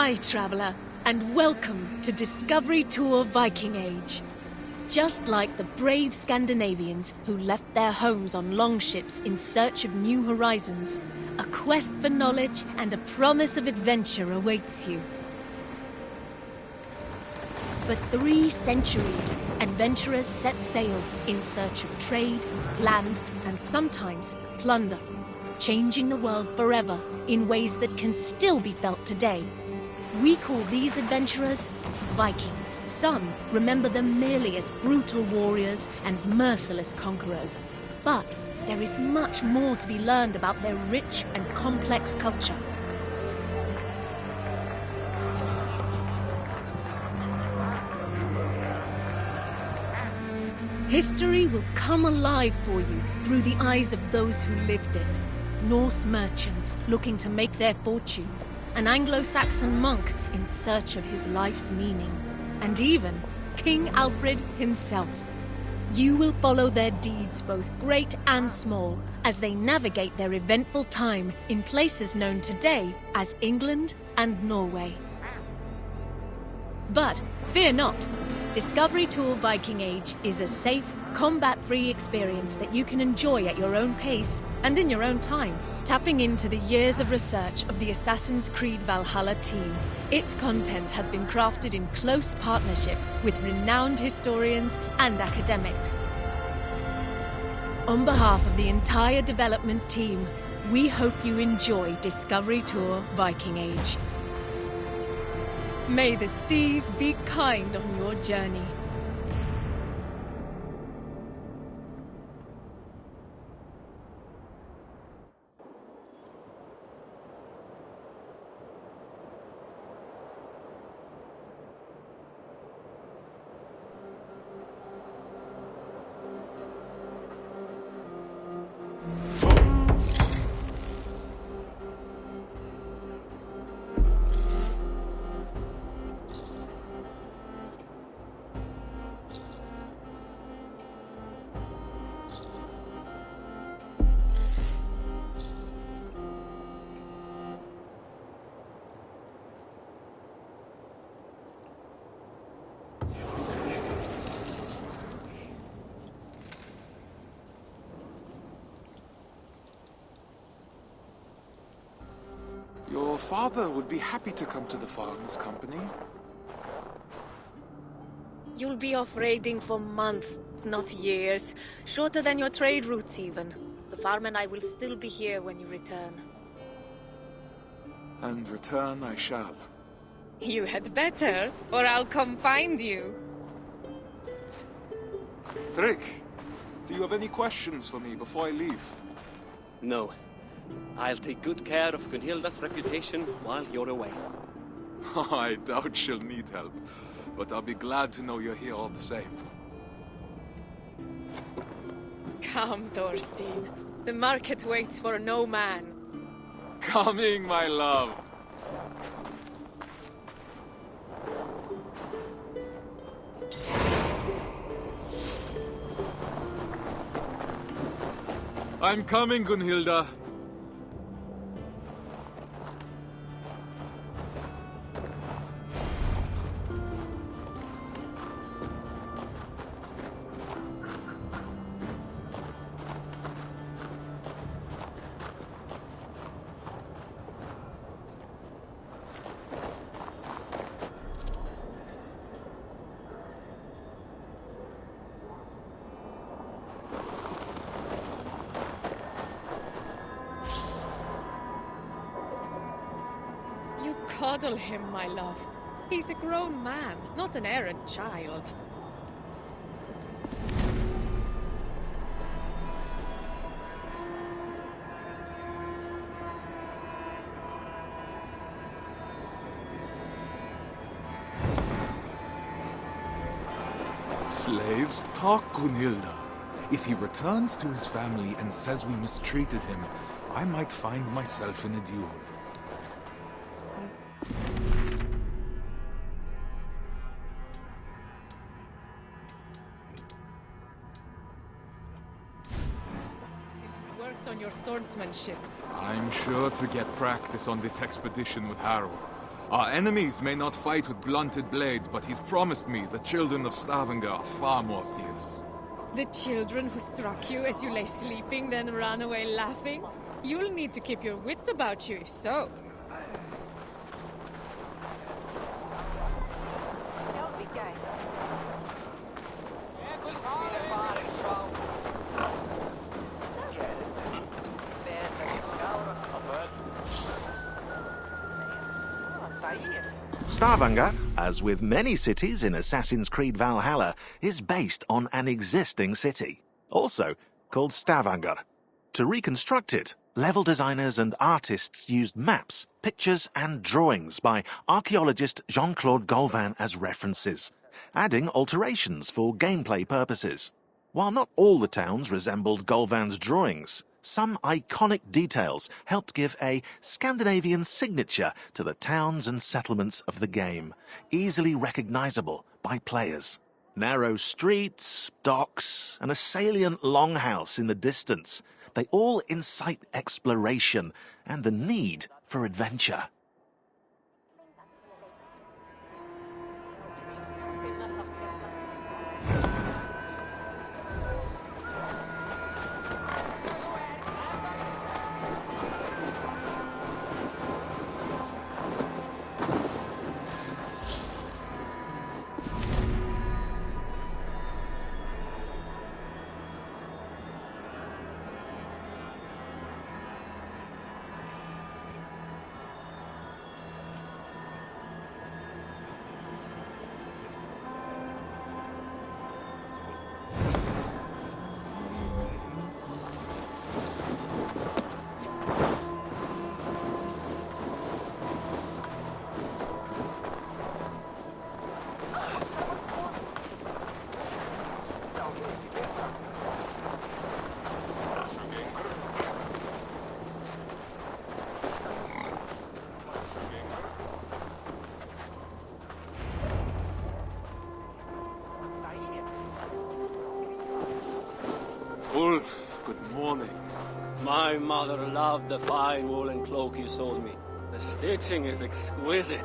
Hi, traveler, and welcome to Discovery Tour Viking Age. Just like the brave Scandinavians who left their homes on longships in search of new horizons, a quest for knowledge and a promise of adventure awaits you. For 3 centuries, adventurers set sail in search of trade, land, and sometimes plunder, changing the world forever in ways that can still be felt today. We call these adventurers Vikings. Some remember them merely as brutal warriors and merciless conquerors. But there is much more to be learned about their rich and complex culture. History will come alive for you through the eyes of those who lived it. Norse merchants looking to make their fortune, an Anglo-Saxon monk in search of his life's meaning, and even King Alfred himself. You will follow their deeds, both great and small, as they navigate their eventful time in places known today as England and Norway. But fear not. Discovery Tour Viking Age is a safe, combat-free experience that you can enjoy at your own pace and in your own time. Tapping into the years of research of the Assassin's Creed Valhalla team, its content has been crafted in close partnership with renowned historians and academics. On behalf of the entire development team, we hope you enjoy Discovery Tour Viking Age. May the seas be kind on your journey. Your father would be happy to come to the farm's company. You'll be off raiding for months, not years. Shorter than your trade routes even. The farm and I will still be here when you return. And return I shall. You had better, or I'll come find you. Trick, do you have any questions for me before I leave? No. I'll take good care of Gunhilda's reputation while you're away. I doubt she'll need help, but I'll be glad to know you're here all the same. Come, Thorstein. The market waits for no man. Coming, my love! I'm coming, Gunhilda. Coddle him, my love. He's a grown man, not an errant child. Slaves talk, Gunhilda. If he returns to his family and says we mistreated him, I might find myself in a duel. On your swordsmanship. I'm sure to get practice on this expedition with Harold. Our enemies may not fight with blunted blades, but he's promised me the children of Stavanger are far more fierce. The children who struck you as you lay sleeping, then ran away laughing? You'll need to keep your wits about you if so. Stavanger, as with many cities in Assassin's Creed Valhalla, is based on an existing city, also called Stavanger. To reconstruct it, level designers and artists used maps, pictures and drawings by archaeologist Jean-Claude Golvan as references, adding alterations for gameplay purposes. While not all the towns resembled Golvan's drawings, some iconic details helped give a Scandinavian signature to the towns and settlements of the game, easily recognizable by players. Narrow streets, docks, and a salient longhouse in the distance, they all incite exploration and the need for adventure. Ulf, good morning. My mother loved the fine woolen cloak you sold me. The stitching is exquisite.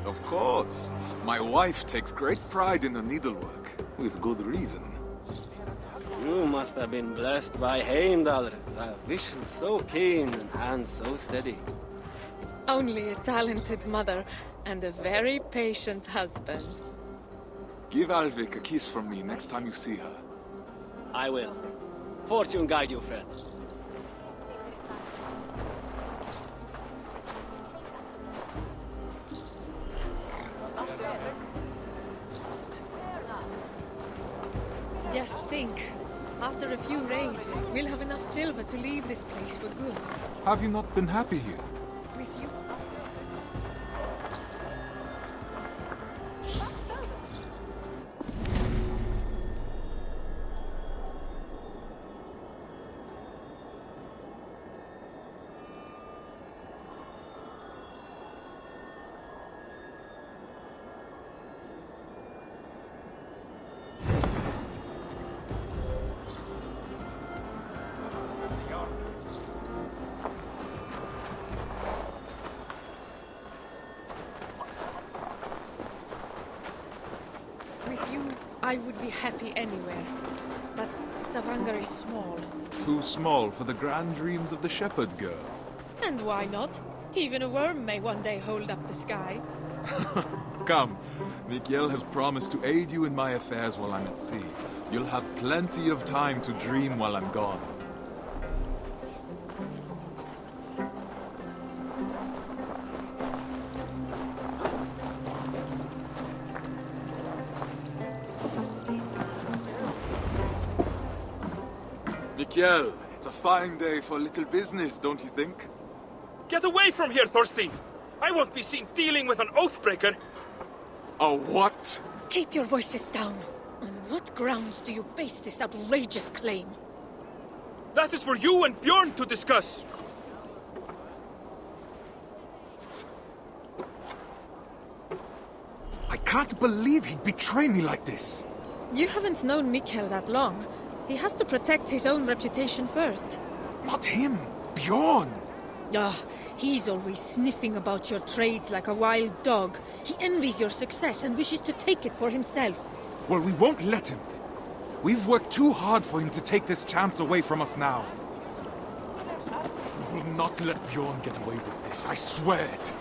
Of course. My wife takes great pride in the needlework, with good reason. You must have been blessed by Heimdall. A vision so keen and hands so steady. Only a talented mother and a very patient husband. Give Alvik a kiss from me next time you see her. I will. Fortune guide you, friend. Just think. After a few raids, we'll have enough silver to leave this place for good. Have you not been happy here? With you? With you, I would be happy anywhere. But Stavanger is small. Too small for the grand dreams of the shepherd girl. And why not? Even a worm may one day hold up the sky. Come, Mikhail has promised to aid you in my affairs while I'm at sea. You'll have plenty of time to dream while I'm gone. Mikhail, it's a fine day for a little business, don't you think? Get away from here, Thorstein! I won't be seen dealing with an oathbreaker! A what? Keep your voices down. On what grounds do you base this outrageous claim? That is for you and Bjorn to discuss! I can't believe he'd betray me like this. You haven't known Mikhail that long. He has to protect his own reputation first. Not him, Bjorn. Ah, he's always sniffing about your trades like a wild dog. He envies your success and wishes to take it for himself. Well, we won't let him. We've worked too hard for him to take this chance away from us now. We will not let Bjorn get away with this, I swear it.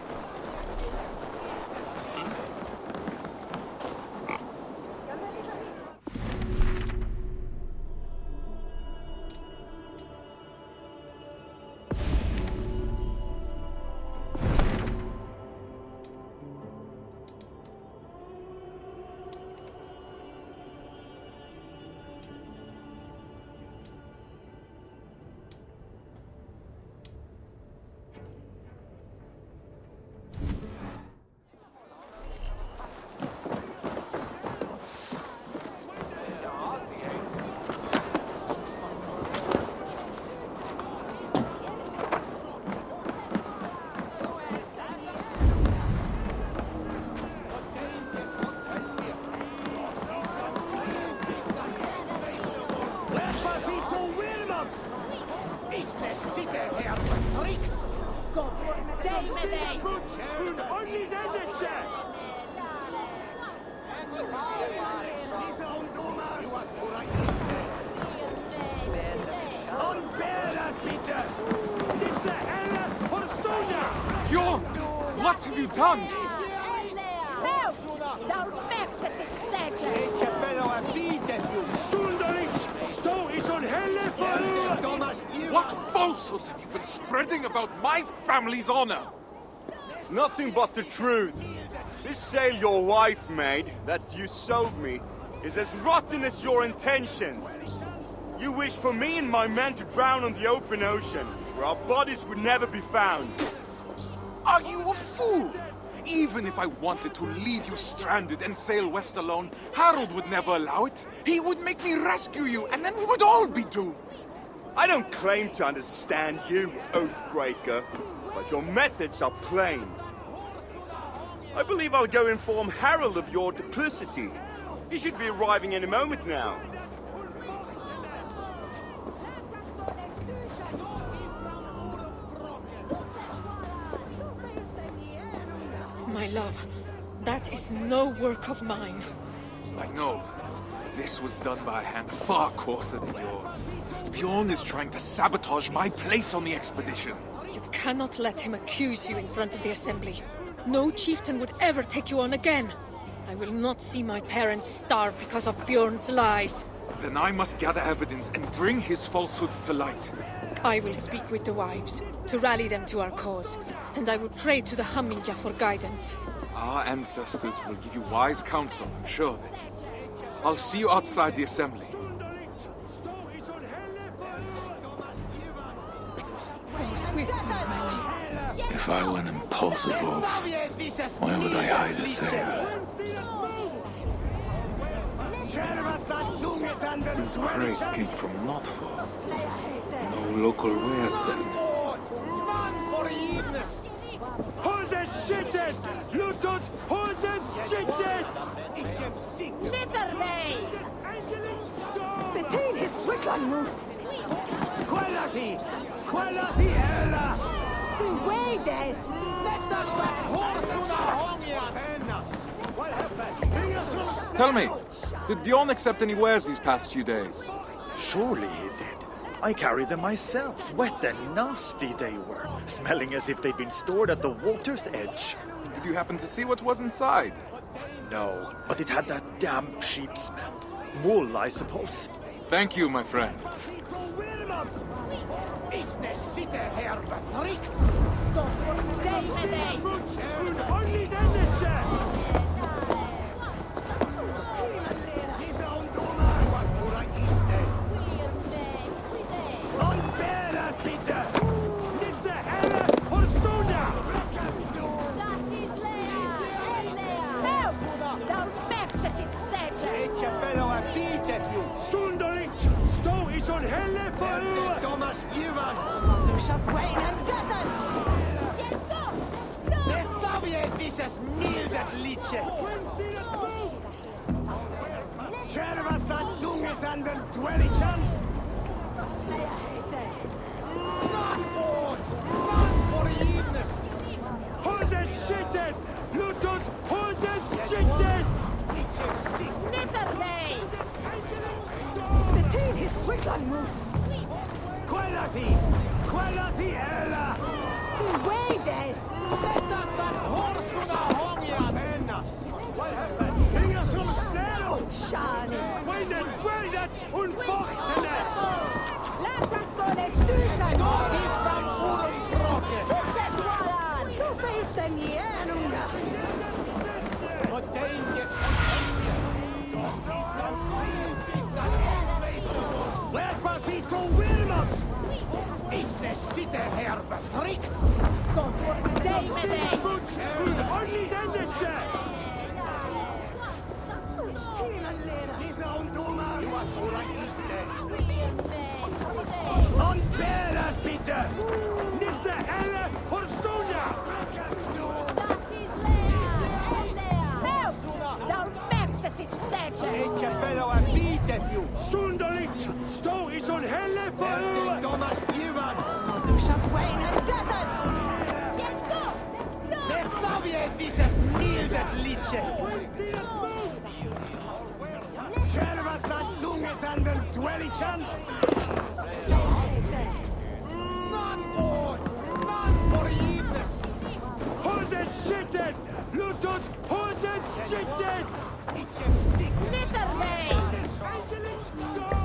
Bjorn! What have you done? What falsehoods have you been spreading about my family's honor? Nothing but the truth. This sail your wife made, that you sold me, is as rotten as your intentions. You wish for me and my men to drown on the open ocean, where our bodies would never be found. Are you a fool? Even if I wanted to leave you stranded and sail west alone, Harold would never allow it. He would make me rescue you, and then we would all be doomed. I don't claim to understand you, Oathbreaker, but your methods are plain. I believe I'll go inform Harold of your duplicity. He should be arriving any moment now. My love, that is no work of mine. I know. This was done by a hand far coarser than yours. Bjorn is trying to sabotage my place on the expedition. You cannot let him accuse you in front of the Assembly. No chieftain would ever take you on again. I will not see my parents starve because of Bjorn's lies. Then I must gather evidence and bring his falsehoods to light. I will speak with the wives, to rally them to our cause. And I will pray to the Hamminja for guidance. Our ancestors will give you wise counsel, I'm sure of it. I'll see you outside the Assembly. Go swiftly, my love. If I were an impulsive oaf, why would I hide a sail? These crates came from Notforth. No local wares then. Hoses skittet! Lutot, hoses skittet! Between his Switland move. Quality Ella! The way des! Tell me, did Bjorn accept any wares these past few days? Surely he did. I carried them myself. Wet and nasty they were, smelling as if they'd been stored at the water's edge. Did you happen to see what was inside? No, but it had that damp sheep smell. Wool, I suppose. Thank you, my friend. Thomas Ivan! Dieses milde liedje! Tervat dat dunget aan de dwellichan! Not board! Not skitten! Låt oss hoses skitten! Nitterley! Betyr his Swickland move! Quality, Ella! Beware, Sätta den horsuna hångiga vänner! Vad händer? Inga som snäll! Shan! Meine svärdet und bochtene! Lätsähkö styytän! Hittan urunproke! Tuppesvalan! Tupeisten jäänunga! För danges on helvete! Hittan svinpiktan helvete! Lärpa fito Wilmot! Ist es sitte här befrikt? Kom på dig med dig! Und ordentliches Endetje! Stiinan lera! Mitä on tuomaanua tuolla iste? On päällä pitää! Nicht der Helle Horstonia! Don't maxa sit sätje! Eikö peloa piitetju? Stunderlich! Stå i sån helle för Thomas Ivan! Du saat Wayne tätä! Me Sovjetisas mildet litse! Tervathan tungetan den dwellichan! None board! None for gives! Hoses skitten! Låt oss hoses skitten! Nitterley!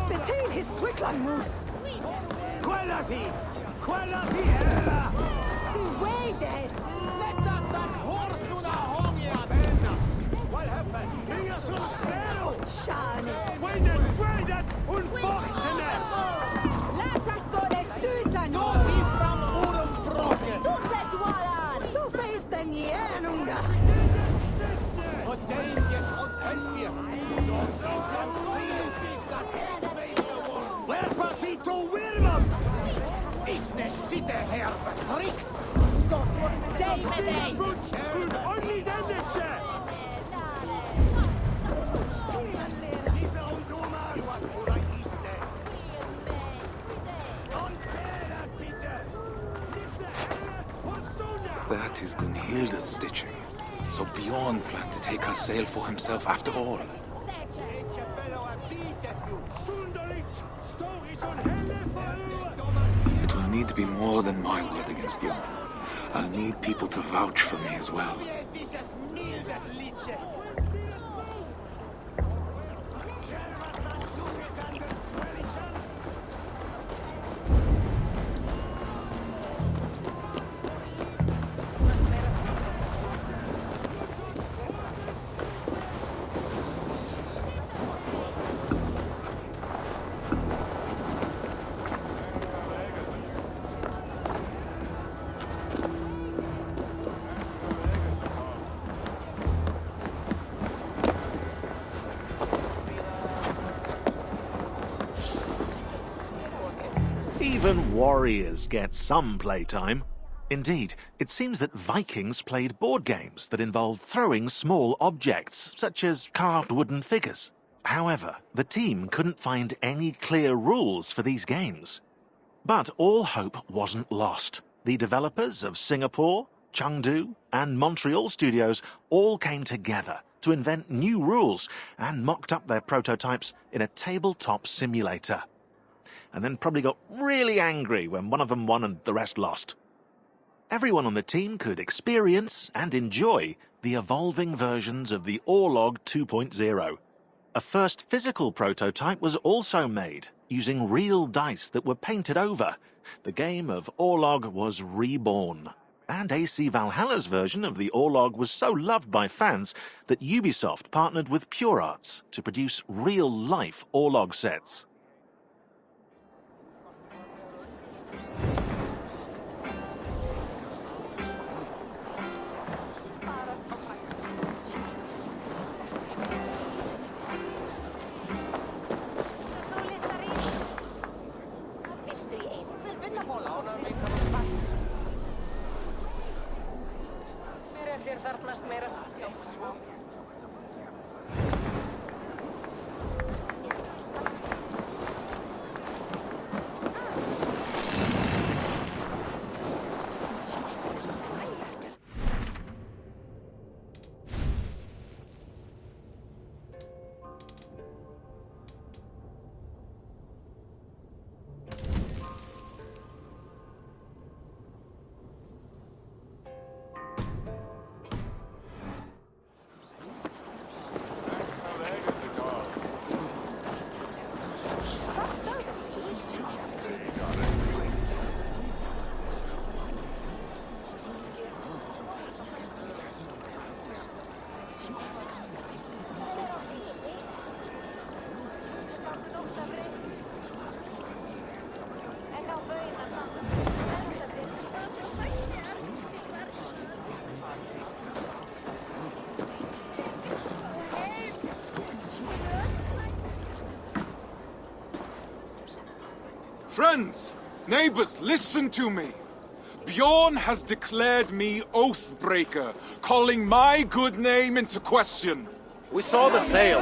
Betyr his Swickland move! Quality Ella! Beware, Sätta den horsuna hångiga vänner! Vad händer? Inga som snäll! Shan! Meine svärdet und bochtene! Lätsähkö styytän! Hittan urunproke! Tuppesvalan! Tupeisten jäänunga! För danges on helvete! Hittan svinpiktan helvete! Lärpa fito Wilmot! Ist es sitte här befrikt? Kom på dig med dig! Und ordentliches Endetje! Stiinan lera! Mitä on tuomaanua tuolla iste? On päällä pitää! That is Gunhilda's stitching. So Bjorn planned to take her sail for himself after all. Eikö peloa piitetju? Stunderlich! Stå i sån helle för It will need to be more than my word against Bjorn. I'll need people to vouch for me as well. Sovjetisas mildet litse! Tervathan tungetan den dwellichan! Even warriors get some playtime. Indeed, it seems that Vikings played board games that involved throwing small objects, such as carved wooden figures. However, the team couldn't find any clear rules for these games. But all hope wasn't lost. The developers of Singapore, Chengdu, and Montreal studios all came together to invent new rules and mocked up their prototypes in a tabletop simulator. And then probably got really angry when one of them won and the rest lost. Everyone on the team could experience and enjoy the evolving versions of the Orlog 2.0. A first physical prototype was also made, using real dice that were painted over. The game of Orlog was reborn. And AC Valhalla's version of the Orlog was so loved by fans that Ubisoft partnered with Pure Arts to produce real-life Orlog sets. Friends, neighbors, listen to me. Bjorn has declared me Oathbreaker, calling my good name into question. We saw the sail.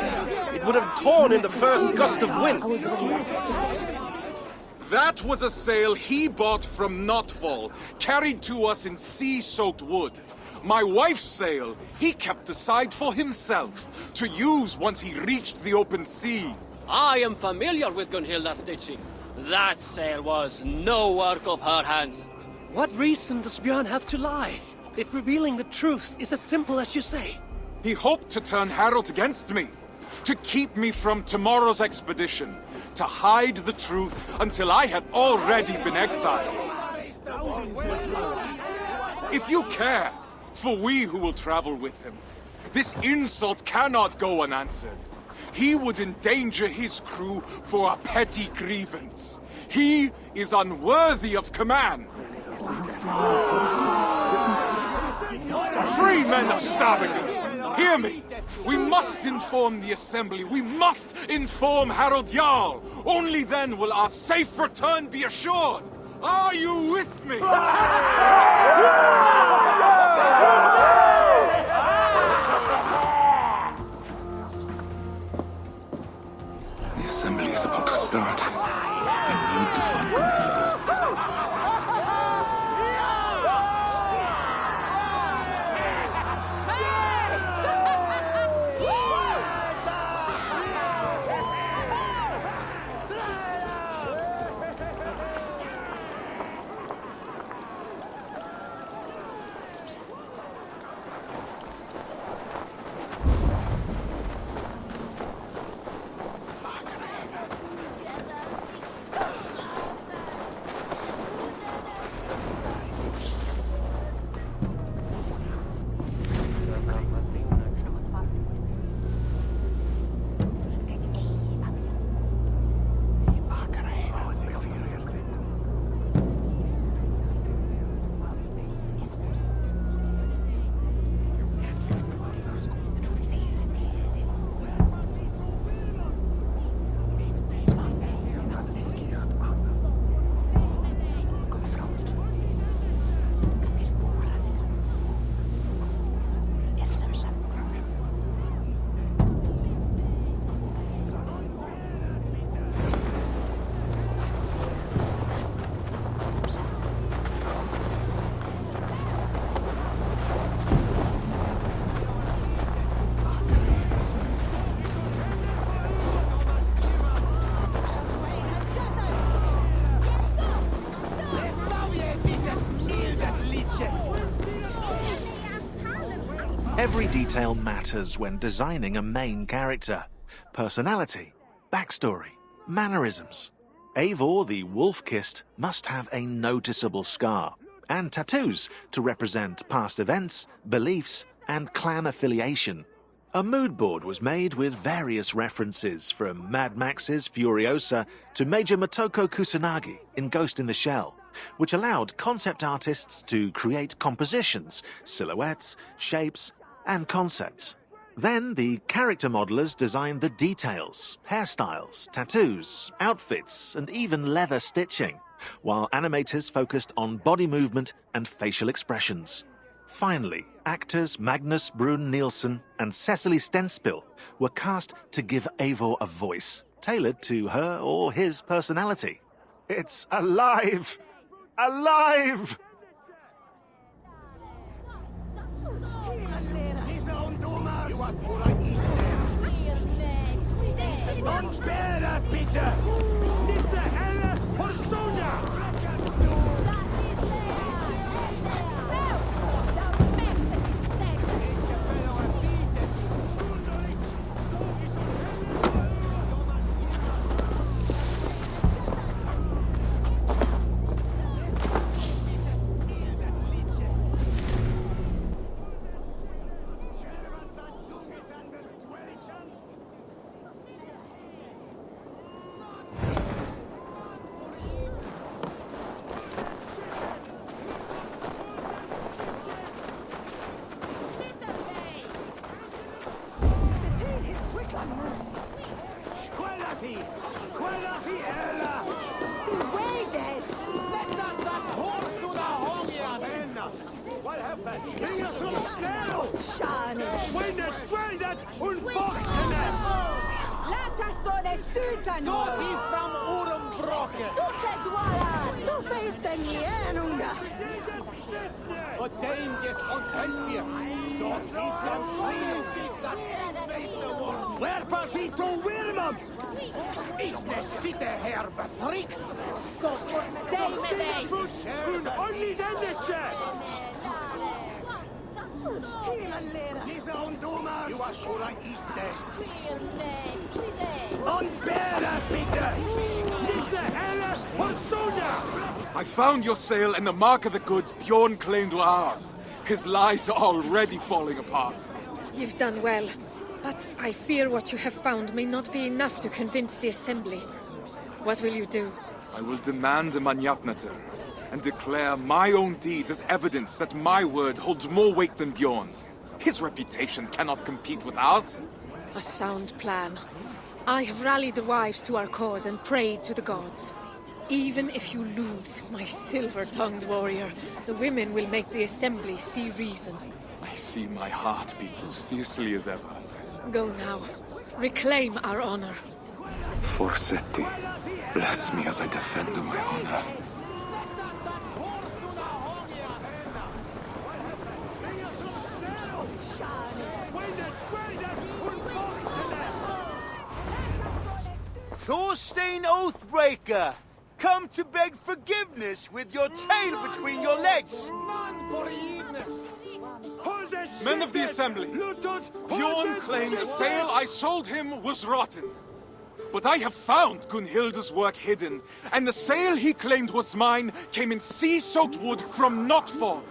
It would have torn in the first gust of wind. That was a sail he bought from Notfall, carried to us in sea-soaked wood. My wife's sail he kept aside for himself, to use once he reached the open sea. I am familiar with Gunhilda's stitching. That sail was no work of her hands. What reason does Bjorn have to lie, if revealing the truth is as simple as you say? He hoped to turn Harold against me, to keep me from tomorrow's expedition, to hide the truth until I had already been exiled. If you care, for we who will travel with him, this insult cannot go unanswered. He would endanger his crew for a petty grievance. He is unworthy of command. Free men of Stavanger, hear me! We must inform the Assembly. We must inform Harold Jarl. Only then will our safe return be assured. Are you with me? The assembly is about to start. I need to find Gunhilda. Every detail matters when designing a main character. Personality, backstory, mannerisms. Eivor the Wolf-Kissed must have a noticeable scar, and tattoos to represent past events, beliefs, and clan affiliation. A mood board was made with various references from Mad Max's Furiosa to Major Motoko Kusanagi in Ghost in the Shell, which allowed concept artists to create compositions, silhouettes, shapes, and concepts. Then the character modelers designed the details, hairstyles, tattoos, outfits, and even leather stitching, while animators focused on body movement and facial expressions. Finally, actors Magnus Brun Nielsen and Cecily Stenspill were cast to give Eivor a voice, tailored to her or his personality. It's alive! Alive! Non spera, Peter! Niet de helle Horstonia! Beware Wir som snäll! Winne strädet und bochtene! Lätästone styytän! Gå ifrån Orumbrocken! Stupedwala! Tufeisten jenunga! Och Dainges und Helfir! Doch hitan frienditan Wärpasito Wilmam! Iste sitte här betryckt! Dei med dig! Und onnisendetse! Lite on Domas! Juasura iste! On Beras bitte! Lite heller und Stunde! I found your sail and the mark of the goods Bjorn claimed were ours. His lies are already falling apart. You've done well, but I fear what you have found may not be enough to convince the Assembly. What will you do? I will demand a Manyapnater and declare my own deed as evidence that my word holds more weight than Bjorn's. His reputation cannot compete with ours. A sound plan. I have rallied the wives to our cause and prayed to the gods. Even if you lose, my silver-tongued warrior, the women will make the Assembly see reason. I see my heart beats as fiercely as ever. Go now. Reclaim our honor. Forsetti, bless me as I defend my honor. Thorstein Oathbreaker! Come to beg forgiveness with your tail between your legs! Men of the Assembly, Bjorn claimed the sail I sold him was rotten. But I have found Gunhilda's work hidden, and the sail he claimed was mine came in sea-soaked wood from Notfall.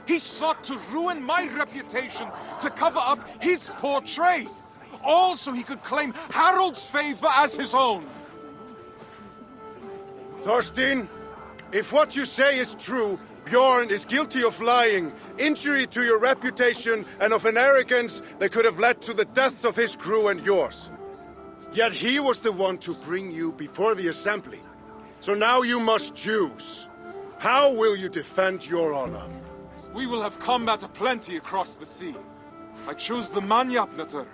He sought to ruin my reputation to cover up his poor trade, all so he could claim Harold's favor as his own. Thorstein, if what you say is true, Bjorn is guilty of lying, injury to your reputation, and of an arrogance that could have led to the deaths of his crew and yours. Yet he was the one to bring you before the Assembly. So now you must choose. How will you defend your honor? We will have combat aplenty across the sea. I choose the Manyapnater.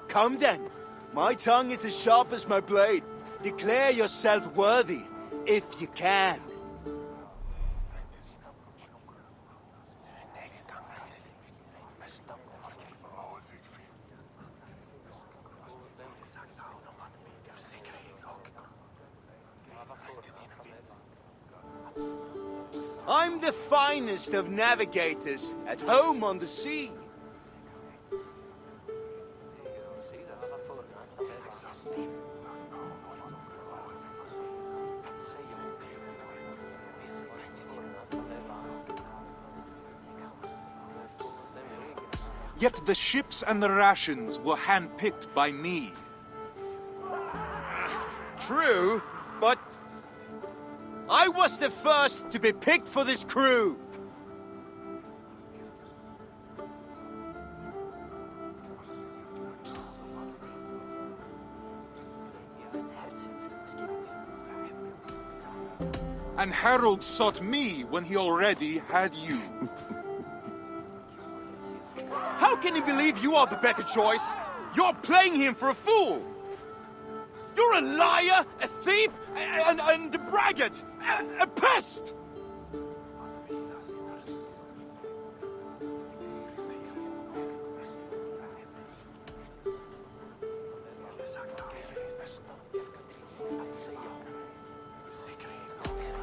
Come then. My tongue is as sharp as my blade. Declare yourself worthy, if you can. I'm the finest of navigators, at home on the sea. Yet the ships and the rations were handpicked by me. True, but I was the first to be picked for this crew. And Harold sought me when he already had you. How can he believe you are the better choice? You're playing him for a fool! You're a liar, a thief, and a braggart! A pest!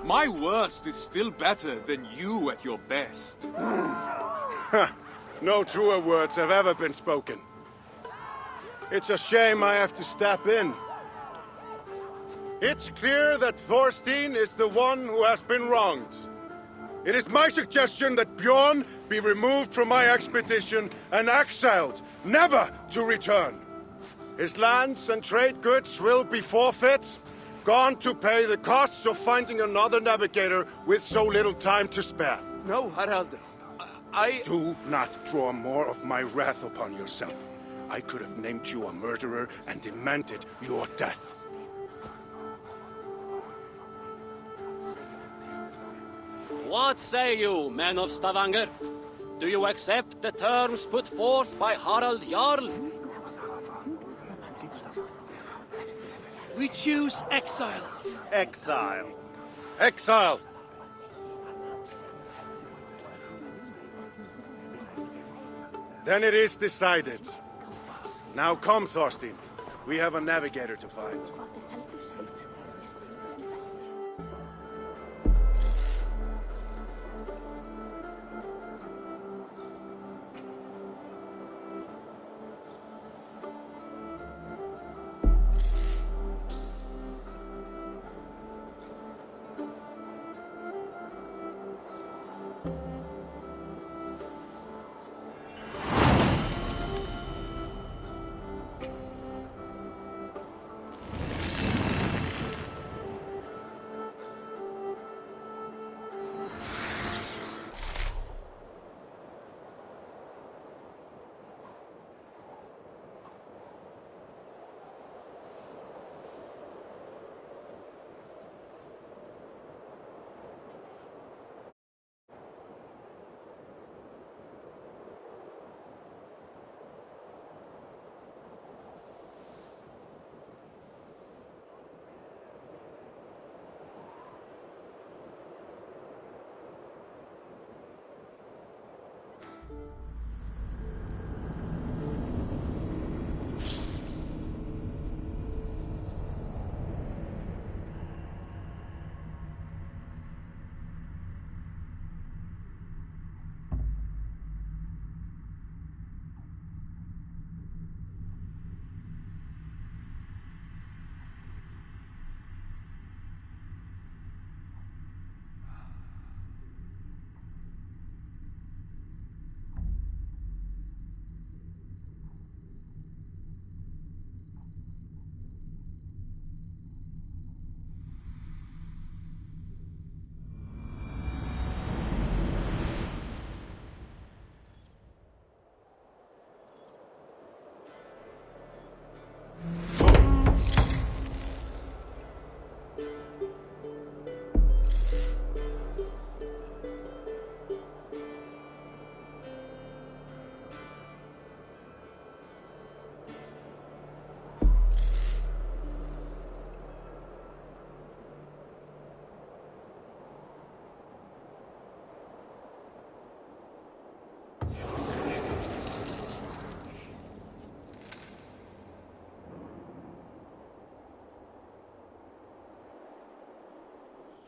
My worst is still better than you at your best. No truer words have ever been spoken. It's a shame I have to step in. It's clear that Thorstein is the one who has been wronged. It is my suggestion that Bjorn be removed from my expedition and exiled, never to return. His lands and trade goods will be forfeit, gone to pay the costs of finding another navigator with so little time to spare. No, Harald. Do not draw more of my wrath upon yourself. I could have named you a murderer and demanded your death. What say you, men of Stavanger? Do you accept the terms put forth by Harald Jarl? We choose exile. Exile. Exile! Then it is decided. Now come, Thorstein. We have a navigator to find.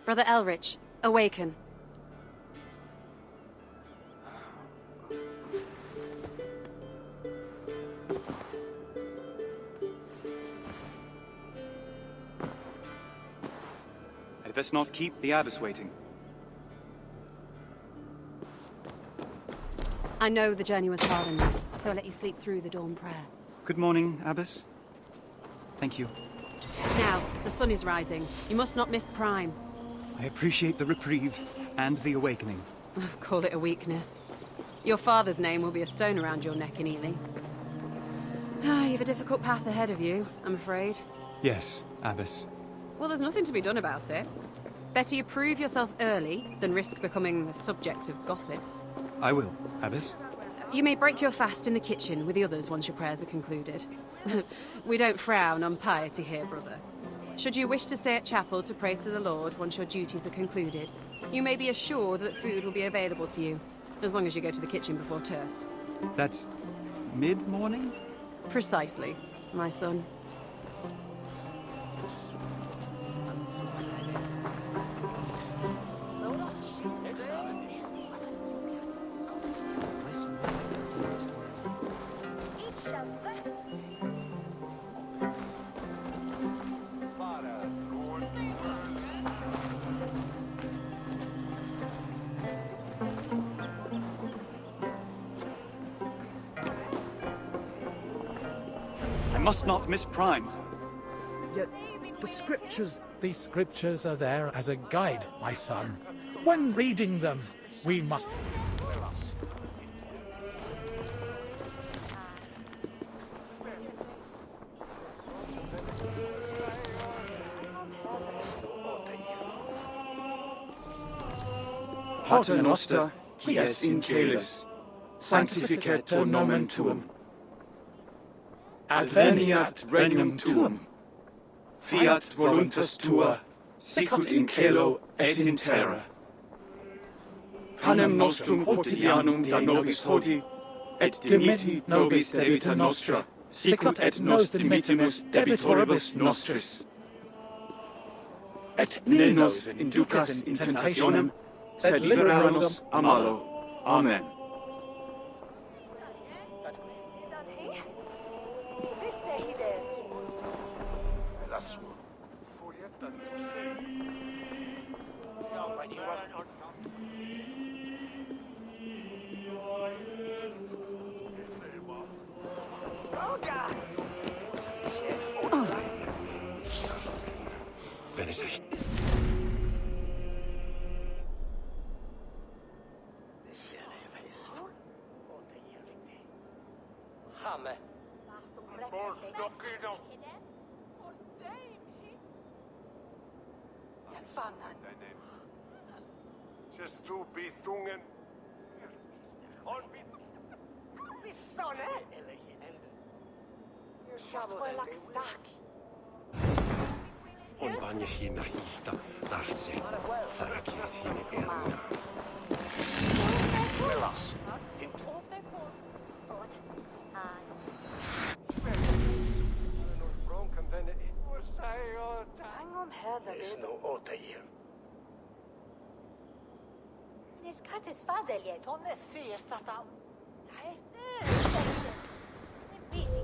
Brother Elrich, awaken. I'd best not keep the Abbess waiting. I know the journey was hard enough, so I'll let you sleep through the dawn prayer. Good morning, Abbess. Thank you. Now, the sun is rising. You must not miss Prime. I appreciate the reprieve and the awakening. Call it a weakness. Your father's name will be a stone around your neck in Ely. You've a difficult path ahead of you, I'm afraid. Yes, Abbess. Well, there's nothing to be done about it. Better you prove yourself early than risk becoming the subject of gossip. I will, Abbess. You may break your fast in the kitchen with the others once your prayers are concluded. We don't frown on piety here, brother. Should you wish to stay at chapel to pray to the Lord once your duties are concluded, you may be assured that food will be available to you, as long as you go to the kitchen before terce. That's mid-morning? Precisely, my son. I must not miss Prime. Yet the scriptures... The scriptures are there as a guide, my son. When reading them, we must... Pater noster, qui es in caelis, sanctificetur nomen tuum. Adveniat regnum tuum. Fiat voluntas tua, sicut in caelo et in terra. Panem nostrum quotidianum da nobis hodie, et dimitti nobis debita nostra, sicut et nos dimittimus debitoribus nostris. Et ne nos inducas in tentationem, sed libera nos a malo. Amen. Venezia. Hamme. Just du bithungen. On banje hina hita, darse, tharakiath hini erna. Willas. There's no order here. Nescates fazeljet. On the fear stata.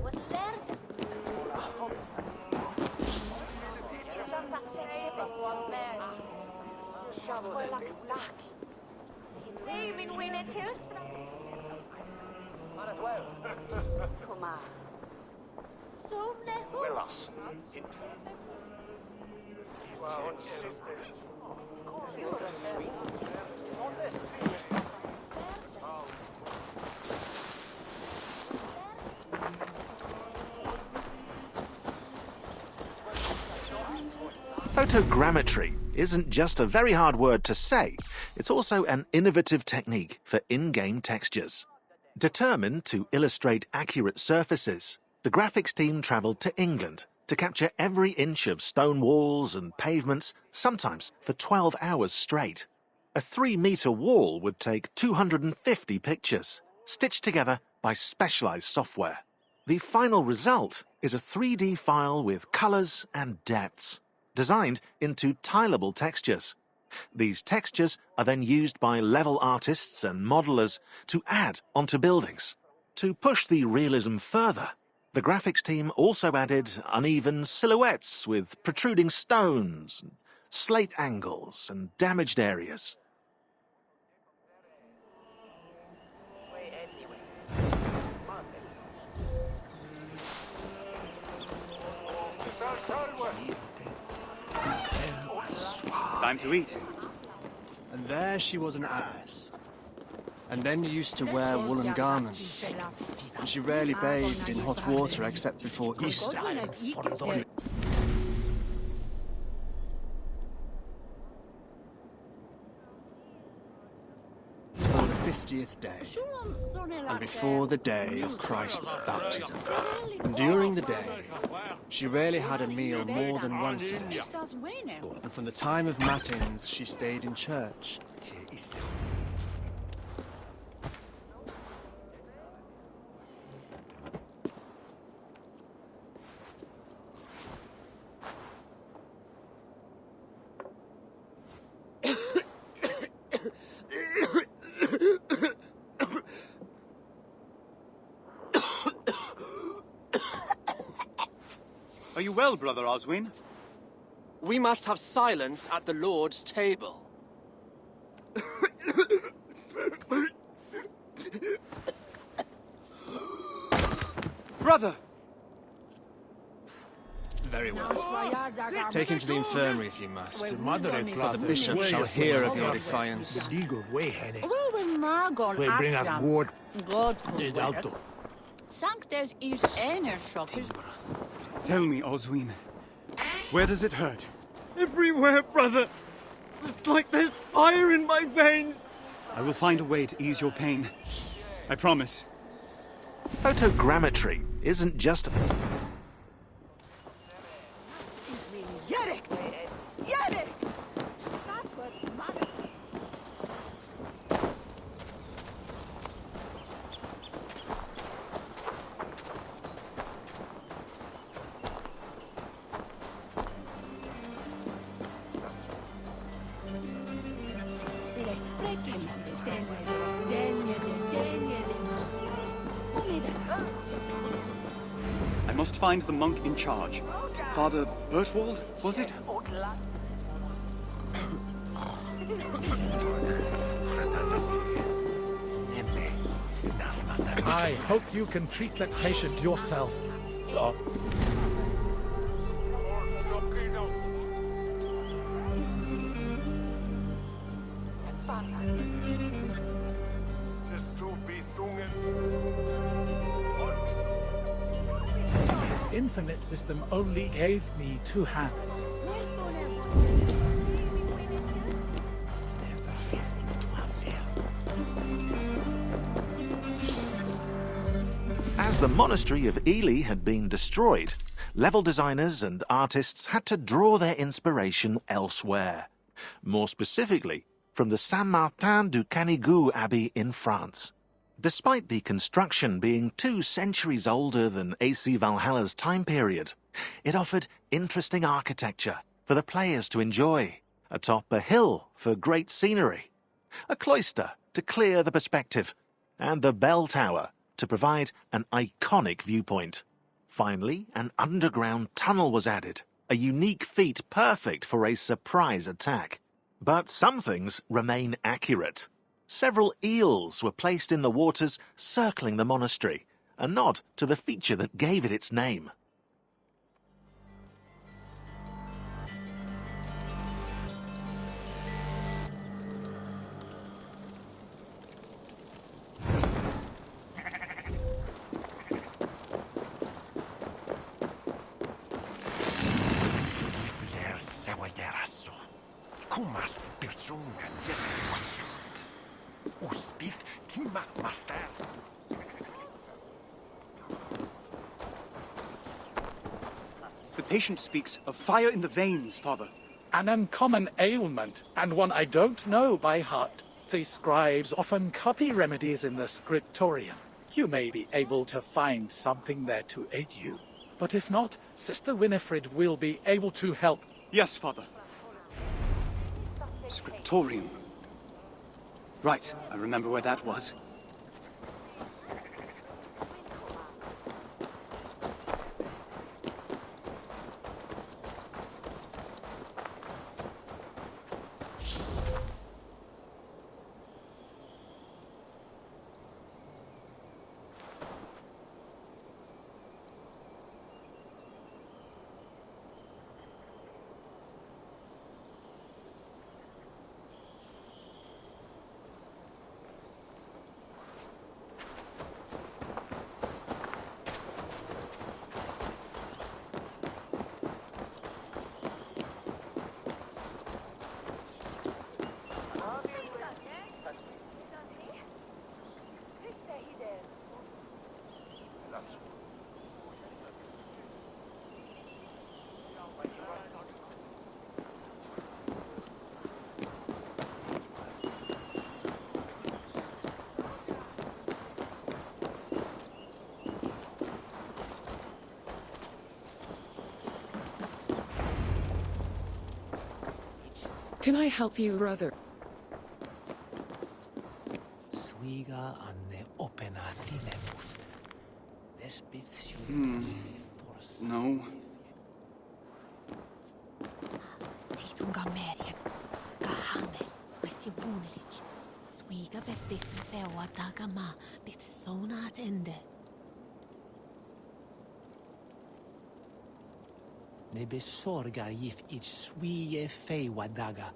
Was learned. Min winner tilstra. Might as well. Come on. Willas. Photogrammetry isn't just a very hard word to say, it's also an innovative technique for in-game textures. Determined to illustrate accurate surfaces, the graphics team travelled to England to capture every inch of stone walls and pavements, sometimes for 12 hours straight. A 3-metre wall would take 250 pictures, stitched together by specialised software. The final result is a 3D file with colours and depths, designed into tileable textures. These textures are then used by level artists and modelers to add onto buildings. To push the realism further, the graphics team also added uneven silhouettes with protruding stones, slate angles and damaged areas. Time to eat. And there she was an abbess. And then used to wear woolen garments. And she rarely bathed in hot water except before Easter. For the 50th day, and before the day of Christ's baptism. And during the day, she rarely had a meal more than once a day. And from the time of Matins, she stayed in church. Are you well, Brother Oswin? We must have silence at the Lord's table. Brother! Very well. Take him to the infirmary if you must. For the bishop shall hear of your defiance. Sanctes is enershocking. Tell me, Oswin, where does it hurt? Everywhere, brother. It's like there's fire in my veins. I will find a way to ease your pain. I promise. Photogrammetry isn't just... I must find the monk in charge. Father Bertwald, was it? I hope you can treat that patient yourself. Oh. His infinite wisdom only gave me 2 hands. As the monastery of Ely had been destroyed, level designers and artists had to draw their inspiration elsewhere. More specifically, from the Saint-Martin du Canigou Abbey in France. Despite the construction being 2 centuries older than AC Valhalla's time period, it offered interesting architecture for the players to enjoy. Atop a hill for great scenery, a cloister to clear the perspective, and the bell tower to provide an iconic viewpoint. Finally, an underground tunnel was added, a unique feat perfect for a surprise attack. But some things remain accurate. Several eels were placed in the waters circling the monastery, a nod to the feature that gave it its name. The patient speaks of fire in the veins, Father. An uncommon ailment, and one I don't know by heart. The scribes often copy remedies in the scriptorium. You may be able to find something there to aid you. But if not, Sister Winifred will be able to help. Yes, Father. Scriptorium. Right, I remember where that was. Can I help you, brother? No. Ne besorgar if ich swie fei wadaga.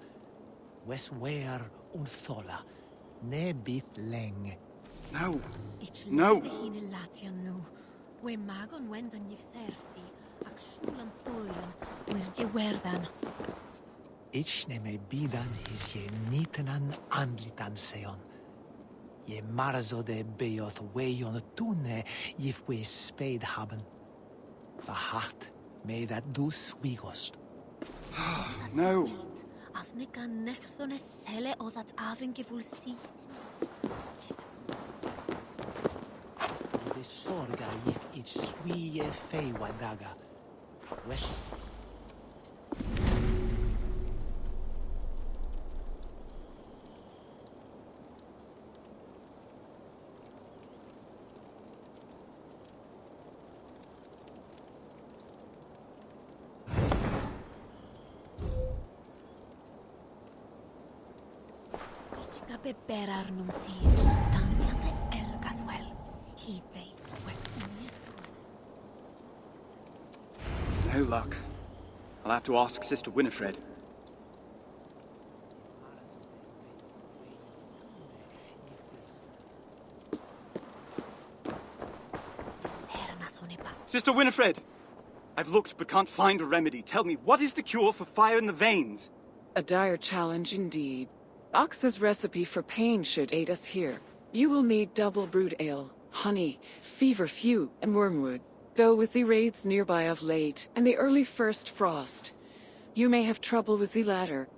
Weswer unthola. Ne bit leng. No. No. We magon wendan yfthersi, ac siwlan tholion, wir di werdan. Ich nehme bidan his je nitenan anlitan seon. Je marzo de beoth weyon tune if we spade haben. Behacht me that du swigost. No. Afnika nechthone sele o that avin givulsi. The sorga if ich swie fei wadaga. West. Beberarnum si tantiante el gathwel. Hite was No luck. I'll have to ask Sister Winifred. Sister Winifred! I've looked but can't find a remedy. Tell me, what is the cure for fire in the veins? A dire challenge indeed. Ox's recipe for pain should aid us here. You will need double brewed ale, honey, feverfew, and wormwood. Though with the raids nearby of late, and the early first frost, you may have trouble with the latter.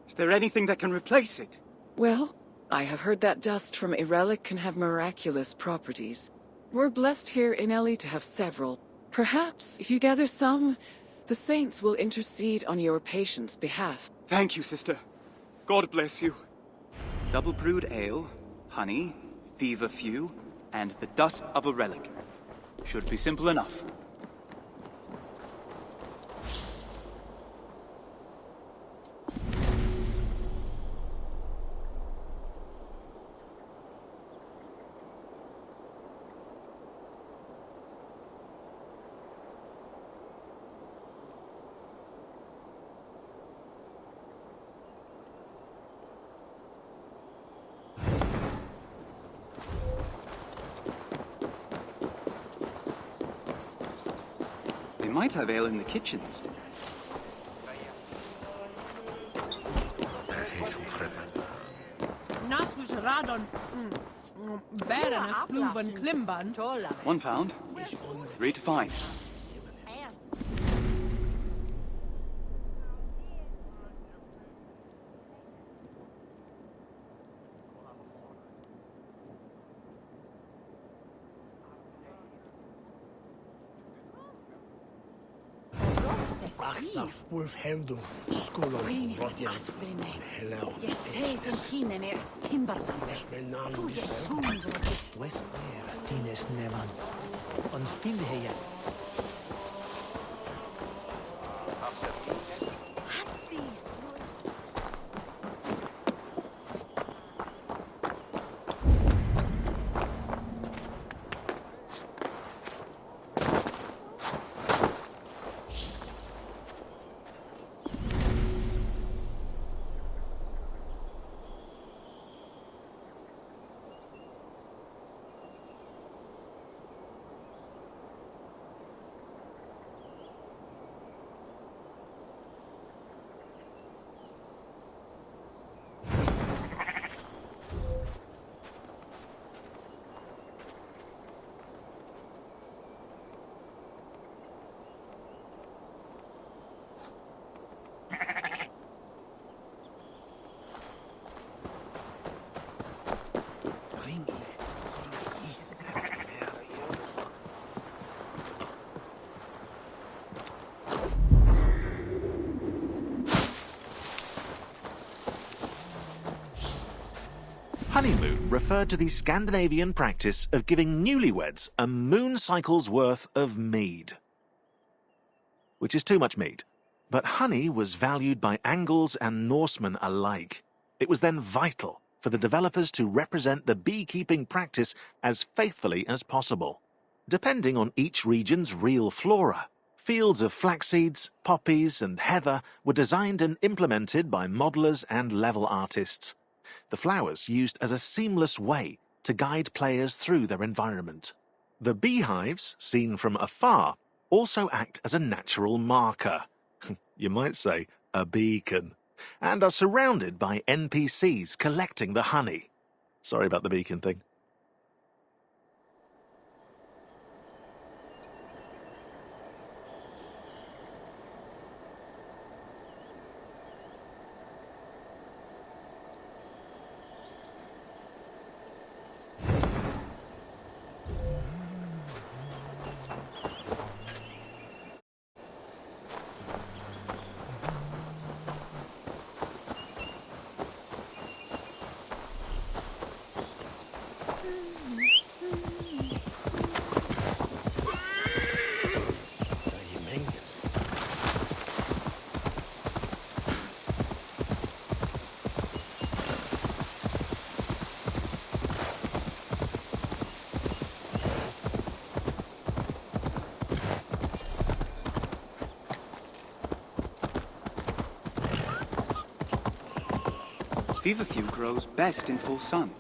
Is there anything that can replace it? Well, I have heard that dust from a relic can have miraculous properties. We're blessed here in Ellie to have several. Perhaps, if you gather some, the saints will intercede on your patient's behalf. Thank you, Sister. God bless you. Double brewed ale, honey, feverfew, and the dust of a relic. Should be simple enough. They might have ale in the kitchens. Nasus radon. Beren kluven klimban. One found. 3 to find. Achnaf Wolf Heldu, School of Rodjan, Hello. Je zet een kine meer Timberland. Voel je zoen Westware, Tines Nevan. On Finheya. Honeymoon referred to the Scandinavian practice of giving newlyweds a moon cycle's worth of mead. Which is too much mead. But honey was valued by Angles and Norsemen alike. It was then vital for the developers to represent the beekeeping practice as faithfully as possible. Depending on each region's real flora, fields of flax seeds, poppies and heather were designed and implemented by modelers and level artists. The flowers used as a seamless way to guide players through their environment. The beehives, seen from afar, also act as a natural marker. You might say a beacon, and are surrounded by NPCs collecting the honey. Sorry about the beacon thing. Feverfew grows best in full sun,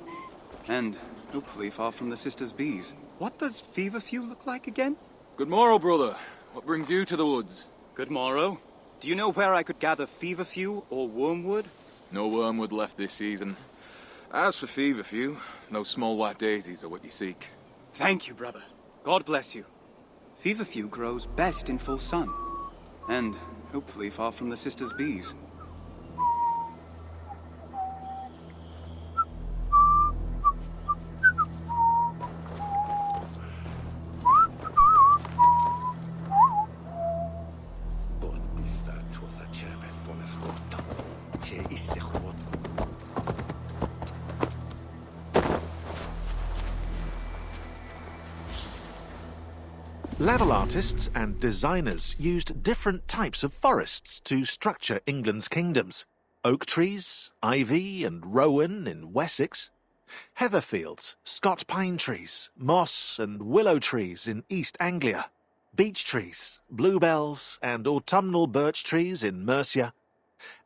and hopefully far from the sisters' bees. What does Feverfew look like again? Good morrow, brother. What brings you to the woods? Good morrow. Do you know where I could gather Feverfew or wormwood? No wormwood left this season. As for Feverfew, no small white daisies are what you seek. Thank you, brother. God bless you. Feverfew grows best in full sun, and hopefully far from the sisters' bees. Level artists and designers used different types of forests to structure England's kingdoms. Oak trees, ivy and rowan in Wessex, heatherfields, Scott pine trees, moss and willow trees in East Anglia, beech trees, bluebells and autumnal birch trees in Mercia,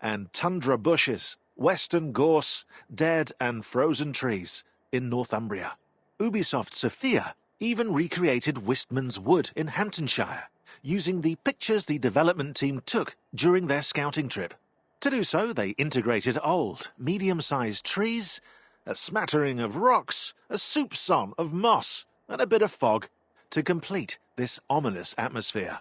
and tundra bushes, western gorse, dead and frozen trees in Northumbria. Ubisoft Sophia even recreated Wistman's Wood in Hamptonshire, using the pictures the development team took during their scouting trip. To do so, they integrated old, medium-sized trees, a smattering of rocks, a soupçon of moss, and a bit of fog to complete this ominous atmosphere.